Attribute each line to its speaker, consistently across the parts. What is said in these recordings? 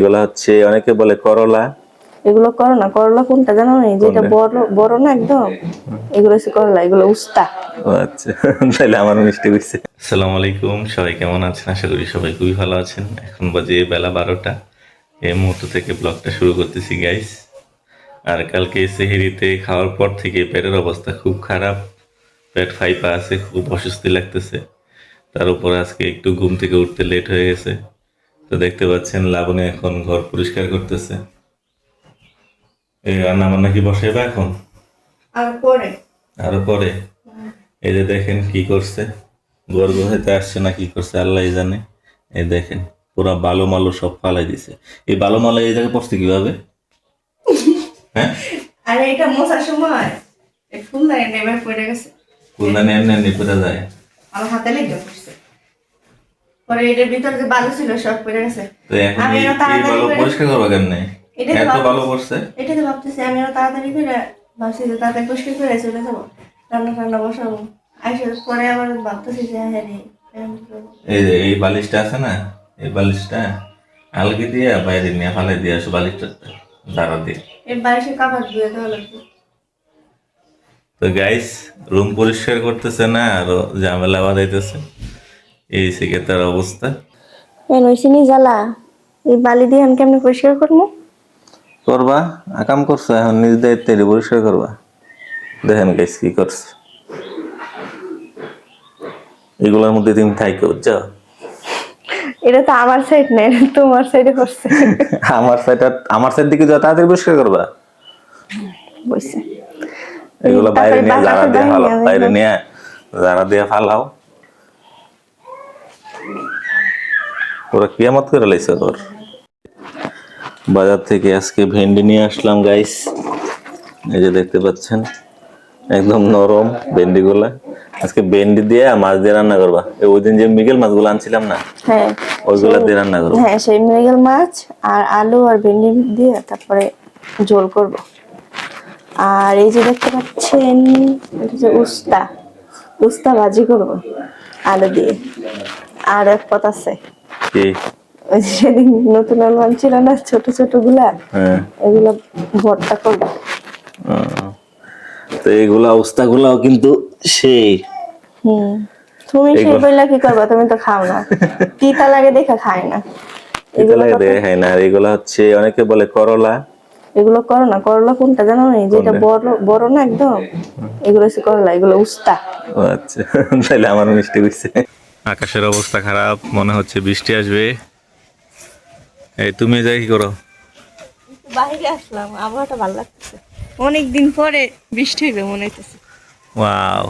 Speaker 1: এগুলো হচ্ছে অনেকে বলে করলা।
Speaker 2: এগুলো করলা, করলা কোনটা জানো না? যেটা বড় বড় না একদম, এগুলো হচ্ছে করলা, এগুলো উস্তা।
Speaker 1: ও আচ্ছা, তাহলে আমার মিষ্টি হইছে। আসসালামু আলাইকুম, সবাই কেমন আছেন? আশা করি সবাই খুবই ভালো আছেন। এখন বাজে বেলা 12টা। এই মুহূর্ত থেকে ব্লগটা শুরু করতেছি গাইস। আর কালকে সেহরিতে খাওয়ার পর থেকে পেটের অবস্থা খুব খারাপ, পেট ফাইপা আছে, খুব অস্বস্তি লাগতেছে। তার উপর আজকে একটু ঘুম থেকে উঠতে লেট হয়ে গেছে। তো দেখতে পাচ্ছেন লাবণী এখন ঘর পরিষ্কার করতেছে। এই রান্না বান্না কি বসাইবা এখন? আরো পরে। এই যে দেখেন কি করছে, গর্গ হইতে আসছে না কি করছে আল্লাহ জানে। এই দেখেন পুরা বালু মালু সব ফালাই দিছে। এই বালু মালু এই জায়গায় পড়ছে কিভাবে? হ্যাঁ,
Speaker 2: আরে এটা মোছার সময় এই ফুলদানি নেবার পড়ে গেছে।
Speaker 1: ফুলদানি এমনি এমনি পড়ে যায়,
Speaker 2: আমার হাতে লেগে পড়ছে। পরে এটার ভিতরে যে বালু ছিল সব পড়ে গেছে।
Speaker 1: তো এখন এই বালু পরিষ্কার করবা কেমনে? এত বালু পড়ছে।
Speaker 2: এটা তো ভাবতেছি আমি তাড়াতাড়ি করে ভাবছি যে তাড়াতাড়ি পরিষ্কার করে চলে যাবো, রান্না টান্না বসাবো। আসার পরে আবার ভাবতেছি যে হ্যাঁ রে,
Speaker 1: এই যে এই বালিশটা আছে না, এই বালিশটা আলগি দিয়ে বাইরে নিয়ে ফালাই দিয়ে আসো বালিশটা ঝাড়া দিয়ে।
Speaker 2: এই বালিশের কাপড় ধুয়ে দেওয়া লাগবে।
Speaker 1: তো গাইস, রুম পরিষ্কার করতেছে না আরো ঝামেলা বাঁধাইতেছে। এই থেকে তার অবস্থা।
Speaker 2: নইছিনি জ্বালা, এই বালি দিয়ে আমি কেমনে পরিষ্কার করবো?
Speaker 1: করবা, আকাম করছো, এখন নিজ দায়িত্বে পরিষ্কার করবা। দেখেন গাইস কি করছে। এগুলোর মধ্যে তুমি থাইকে বুঝছো?
Speaker 2: এটা তো আমার সাইড না, এটা তোমার সাইডে করছে।
Speaker 1: আমার সাইড দিকে যাও, তাড়াতাড়ি পরিষ্কার করবা।
Speaker 2: বইছে
Speaker 1: এগুলো বাইরে নিয়ে জারা দিয়ে ফালাও, বাইরে নিয়ে জারা দিয়ে ফালাও। ওরা কিয়ামত করে লাইছে তোর। বাজার থেকে আজকে ভেন্ডি নিয়ে আসলাম গাইস। এই যে দেখতে পাচ্ছেন একদম নরম ভেন্ডিগুলা। আজকে ভেন্ডি দিয়ে মাছ দিয়ে রান্না করবা। ওই দিন যে মৃগেল মাছগুলো আনছিলাম না,
Speaker 2: হ্যাঁ
Speaker 1: ওইগুলা দিয়ে রান্না করবা।
Speaker 2: হ্যাঁ, সেই মৃগেল মাছ আর আলু আর ভেন্ডি দিয়ে তারপরে ঝোল করব। আর এই যে দেখতে পাচ্ছেন এটা যে উস্তা, উস্তা ভাজি করব আলু দিয়ে। আর এক পথ আছে,
Speaker 1: কি?
Speaker 2: ওই যে সেদিন নতুন আলু আনছিল না ছোট ছোট গুলা, এগুলা ভর্তা করব।
Speaker 1: তো এইগুলা উস্তাগুলাও কিন্তু সেই।
Speaker 2: তুমি সেই বইলা কি করবা? তুমি তো খাও না, তিতা লাগে দেখে খাই না।
Speaker 1: এগুলা দেখে খাই না। আর এগুলা হচ্ছে অনেকে বলে করলা।
Speaker 2: এগুলো করলা, করলা কোনটা জানো না? যেটা বড় বড় না একদম, এগুলো হচ্ছে করলা, এগুলো উস্তা।
Speaker 1: ও আচ্ছা, তাহলে আমার মিষ্টি হইছে। আকাশের অবস্থা খারাপ, মনে হচ্ছে বৃষ্টি আসবে। এই তুমি যাই কি করো?
Speaker 2: বাইরে আসলাম, আবহাওয়াটা ভালো লাগতেছে, অনেকদিন পরে বৃষ্টি হইবে মনে হইতেছে।
Speaker 1: ওয়াও,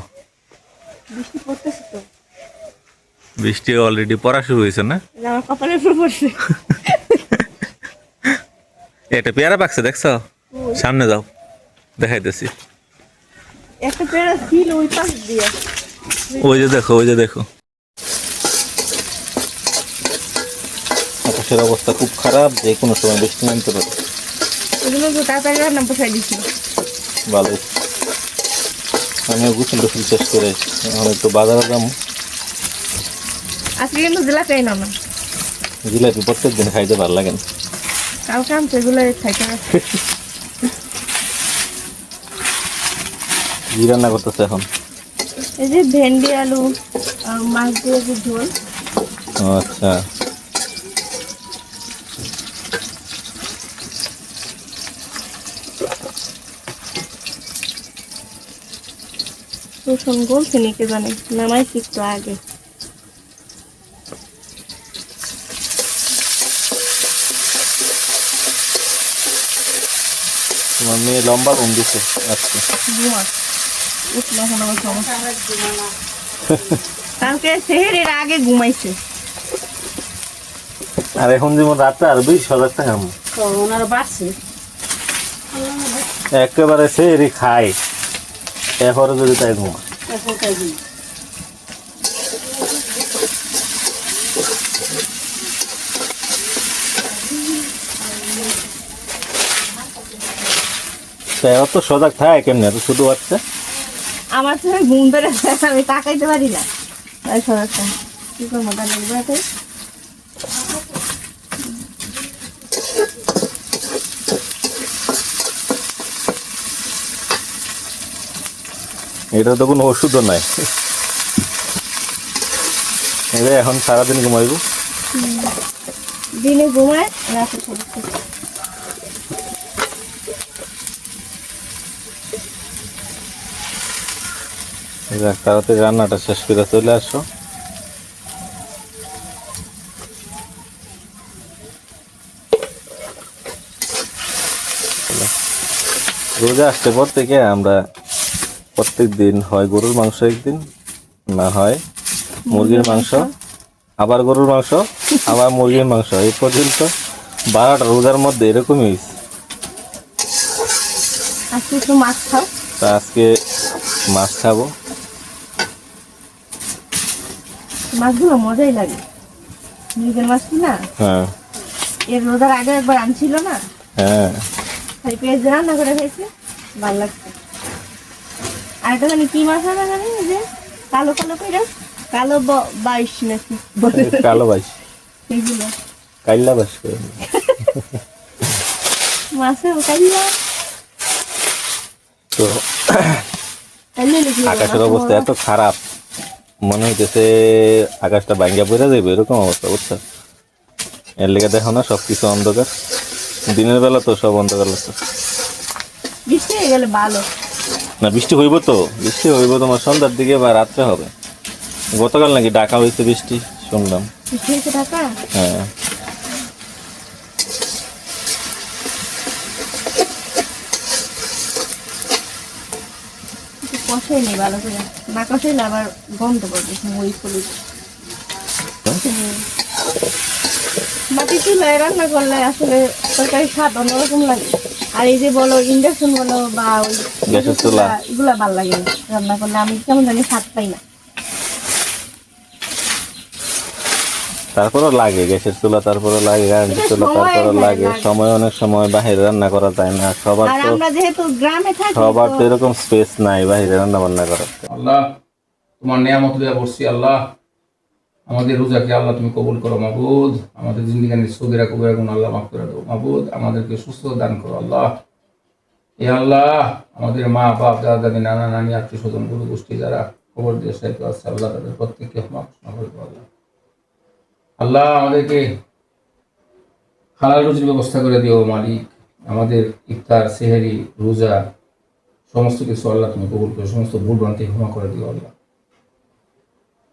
Speaker 2: বৃষ্টি পড়তেছে তো।
Speaker 1: বৃষ্টি অলরেডি পড়া শুরু হয়েছে না?
Speaker 2: আমার কপালের উপর পড়ছে।
Speaker 1: এটা পেয়ারা পাকছে দেখছো? সামনে যাও, দেখাইতেছি।
Speaker 2: একটা পেয়ারা ছিল ওই পাশ দিয়ে।
Speaker 1: ওই যে দেখো, ওই যে দেখো। আকাশের অবস্থা খুব খারাপ, যে কোনো সময় বৃষ্টি নামতে পারে।
Speaker 2: এগুলো তো তাড়াতাড়ি রান্না বসাই দিছিল।
Speaker 1: ভালো, আমিও গোসল টোসল শেষ করে এখন একটু বাজারে যাবো।
Speaker 2: আজকে কিন্তু জিলাপি আইনা না।
Speaker 1: জিলাপি প্রত্যেক দিন খাইতে ভালো লাগে না।
Speaker 2: কালকে আনছে, এগুলো খাইতে না।
Speaker 1: কি রান্না করতেছে এখন?
Speaker 2: এই যে ভেন্ডি আলু আর মাছ দিয়ে যে ঝোল।
Speaker 1: আচ্ছা,
Speaker 2: রসুন গলছে নাকি জানি, নামাইছি একটু আগে।
Speaker 1: তোমার মেয়ে লম্বা ঘুম দিচ্ছে আজকে।
Speaker 2: উঠলো এখন আমার সমস্যা। কালকে সেহেরের আগে ঘুমাইছে।
Speaker 1: আর এখন যেমন রাতে আর 20,000 টাকা
Speaker 2: ওনারা বাড়ছে
Speaker 1: একেবারে সেহেরি খায়, এরপরে যদি তাই ঘুমা। অত সজাগ থাকে কেমনি এত ছোট বাচ্চা?
Speaker 2: আমার তো ঘুম ধরে আমি তাকাইতে পারি না, তাই সজাগ কি করবো? তাহলে
Speaker 1: এটা তো কোনো ওষুধও নাই, এটা এখন সারাদিন ঘুমাইব।
Speaker 2: দিনে ঘুমায়, রাতে খাচ্ছে।
Speaker 1: তাড়াতাড়ি রান্নাটা শেষ করে চলে আসো। রোজা আসতে পর থেকে আমরা প্রত্যেক দিন হয় গরুর মাংস একদিন, না হয় মুরগির মাংস, আবার গরুর মাংস, আবার মুরগির মাংস, এই পর্যন্ত 12টা রোজার মধ্যে এরকমই হয়েছে।
Speaker 2: আজকে একটু মাছ খাও।
Speaker 1: তা আজকে মাছ খাবো।
Speaker 2: মাছগুলো মজাই লাগে, নিজের মাছ কি না।
Speaker 1: হ্যাঁ
Speaker 2: এর রোজার আগে একবার আনছিল না,
Speaker 1: হ্যাঁ,
Speaker 2: খালি পেঁয়াজ রান্না করে খেয়েছে, ভালো লাগছে। আর একটা জানি কি মাছ আনা জানি, যে কালো কালো করে, কালো বাইশ নাকি বলে,
Speaker 1: কালো বাইশ,
Speaker 2: এইগুলো
Speaker 1: কাইল্লা বাইশ করে।
Speaker 2: মাছের কাইলা।
Speaker 1: তো আকাশের অবস্থা এত খারাপ, মনে হইতেছে আকাশটা ভাঙ্গা পড়ে যাবে, এরকম অবস্থা, বুঝছো? এর লেগে দেখো না সবকিছু অন্ধকার, দিনের বেলা তো সব অন্ধকার লাগছে।
Speaker 2: বৃষ্টি হয়ে গেলে ভালো
Speaker 1: না, বৃষ্টি হইব তো, বৃষ্টি হইব তোমার সন্ধ্যার দিকে বা রাত্রে হবে। গতকাল নাকি ডাকা হয়েছে বৃষ্টি, শুনলাম।
Speaker 2: বৃষ্টি হয়েছে ঢাকা।
Speaker 1: হ্যাঁ,
Speaker 2: কষাই নেই ভালো করে, না কষাইলে আবার গন্ধ করবে ওই ফুলি। মাটি চুলায় রান্না করলে আসলে তরকারি স্বাদ অন্যরকম লাগে। আর এই যে বলো ইন্ডাকশন বলো বা ওই
Speaker 1: গ্যাসের চুলা,
Speaker 2: এগুলা ভালো লাগে না রান্না করলে, আমি কেমন জানি স্বাদ পাই না।
Speaker 1: তারপরও লাগে গ্যাসের চুলা, তারপরও লাগে কারেন্টের চুলা, তারপরও লাগে সময়, অনেক সময় বাহিরে রান্না করা যায় না সবার,
Speaker 2: আর
Speaker 1: তো
Speaker 2: আমরা যেহেতু গ্রামে থাকি,
Speaker 1: সবার তো এরকম স্পেস নাই বাহিরে রান্না বান্না করার।
Speaker 3: আল্লাহ তোমার নিয়ামত দিয়া বসছি, আল্লাহ আমাদের রোজাকে আল্লাহ তুমি কবুল করো মাবুদ, আমাদের জিন্দিগানির সগিরা কবিরা গুণ আল্লাহ মাফ করে দাও মাবুদ, আমাদেরকে সুস্থ দান করো আল্লাহ। এ আল্লাহ আমাদের মা বাপ দাদা দাদি নানা নানি আত্মীয় স্বজন গুরু গোষ্ঠী যারা খবর দিয়ে সাহিত্য আছে আল্লাহ তাদের প্রত্যেককে মাফ করে দাও আল্লাহ। আল্লাহ আমাদেরকে হালাল রুজির ব্যবস্থা করে দিও মালিক, আমাদের ইফতার সেহেরি রোজা সমস্ত কিছু আল্লাহ তুমি কবুল করে, সমস্ত ভুল ভ্রান্তি ক্ষমা করে দিও আল্লাহ।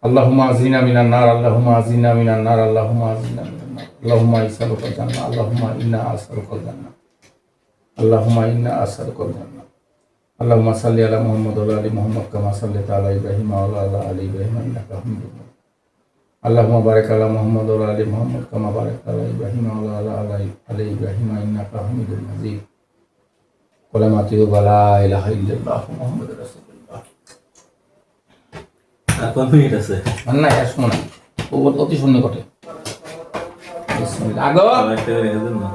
Speaker 3: আল্লাহুম্মা আজিনা মিনান নার, আল্লাহুম্মা আজিনা মিনান নার, আল্লাহুম্মা আজিনা মিনান নার, আল্লাহুম্মা ইসালুকাল জান্নাহ, আল্লাহুম্মা ইন্না আসআলুকাল জান্নাহ, আল্লাহুম্মা ইন্না আসআলুকাল জান্নাহ। আল্লাহুম্মা সাল্লি আলা মুহাম্মদ ওয়া আলা আলি মুহাম্মদ কামা সাল্লাইতা আলা ইব্রাহিম ওয়া আলা আলি ইব্রাহিম ইন্নাকা হামিদুম মাজিদ। আল্লাহুম্মা বারিক আলা মুহাম্মদ ওয়া আলা আলি মুহাম্মদ কামা বারাকতা আলা ইব্রাহিম ওয়া আলা আলি ইব্রাহিম ইন্নাকা হামিদুম মাজিদ। কলামাতু লা ইলাহা ইল্লাল্লাহ মুহাম্মাদুর রাসূলুল্লাহ।
Speaker 1: আর কত মিনিট আছে?
Speaker 3: না আর শোনো না, ও অতি সন্নিকটে আগো
Speaker 1: একটা রেখে দেন না।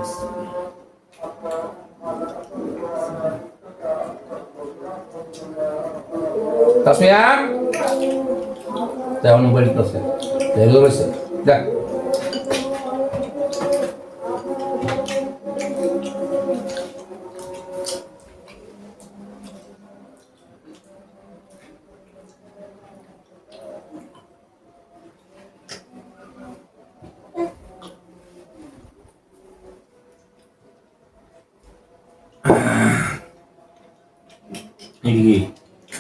Speaker 3: তাসমিয়া তেমন মোবাইল আছে দেখো বসে দেখ
Speaker 1: কি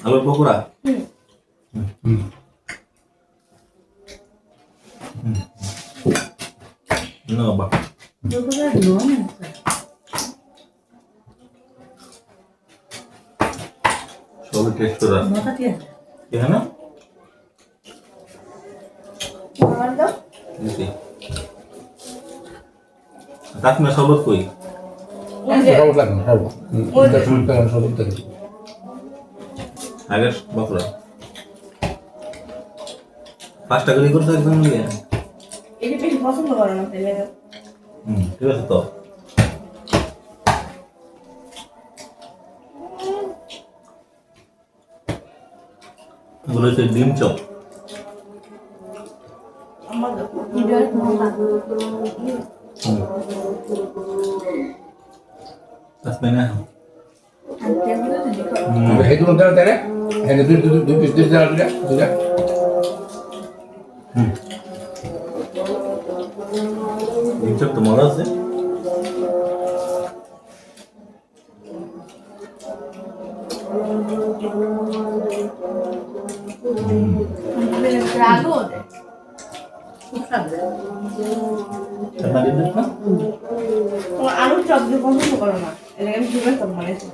Speaker 1: আলুর পকোড়া? না বাবা, সব টেস্ট করা কেন তাকনা সবত কই
Speaker 3: সবত লাগে না সবত থাকে
Speaker 1: আগের বকরা 5 টাকা করে করতে একদম নিয়ে
Speaker 2: এটা বেশি পছন্দ করে না তাইলে।
Speaker 1: ঠিক আছে তো বলে সে ডিম চপ
Speaker 2: আমার ভিডিও
Speaker 1: তাই না?
Speaker 3: হেঁটু দাঁড়া তারা হ্যাঁ দুই পিস দুই দাঁড়া দুটা
Speaker 1: এইসব তো মজা আছে। ঠান্ডা দিন না?
Speaker 2: আলু চপ দিয়ে পছন্দ করো না, এলাকা আমি জীবনে চপ বানাইছি।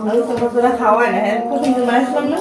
Speaker 2: আলু চপ তোরা খাওয়াই না, হ্যাঁ প্রথম দিন বানাইছিলাম না।